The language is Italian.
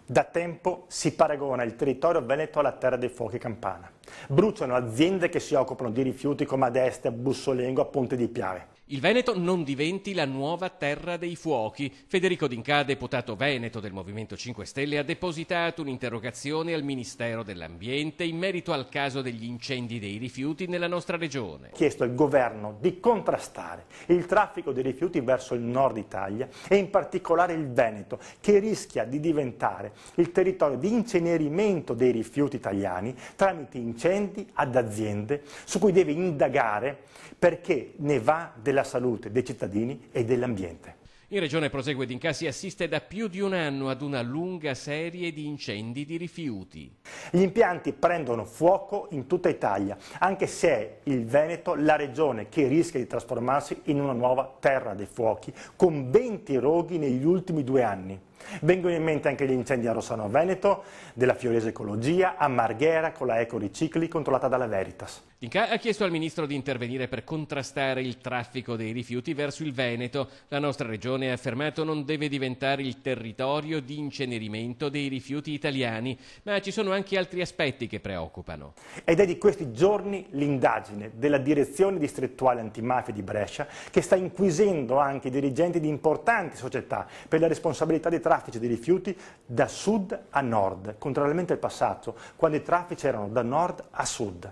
Da tempo si paragona il territorio veneto alla terra dei fuochi campana. Bruciano aziende che si occupano di rifiuti come ad Este, a Bussolengo, a Ponte di Piave. Il Veneto non diventi la nuova terra dei fuochi. Federico D'Inca, deputato veneto del Movimento 5 Stelle, ha depositato un'interrogazione al Ministero dell'Ambiente in merito al caso degli incendi dei rifiuti nella nostra regione. Ha chiesto al governo di contrastare il traffico dei rifiuti verso il nord Italia e in particolare il Veneto, che rischia di diventare il territorio di incenerimento dei rifiuti italiani tramite incendi ad aziende su cui deve indagare perché ne va della salute dei cittadini e dell'ambiente. In regione, prosegue D'Inca, si assiste da più di un anno ad una lunga serie di incendi di rifiuti. Gli impianti prendono fuoco in tutta Italia, anche se è il Veneto la regione che rischia di trasformarsi in una nuova terra dei fuochi, con 20 roghi negli ultimi 2 anni. Vengono in mente anche gli incendi a Rossano Veneto, della Fiorese Ecologia, a Marghera con la Ecoricicli controllata dalla Veritas. D'Inca ha chiesto al ministro di intervenire per contrastare il traffico dei rifiuti verso il Veneto. La nostra regione, ha affermato, non deve diventare il territorio di incenerimento dei rifiuti italiani, ma ci sono anche altri aspetti che preoccupano. Ed è di questi giorni l'indagine della Direzione Distrettuale Antimafia di Brescia che sta inquisendo anche i dirigenti di importanti società per la responsabilità dei traffici di rifiuti da sud a nord, contrariamente al passato, quando i traffici erano da nord a sud.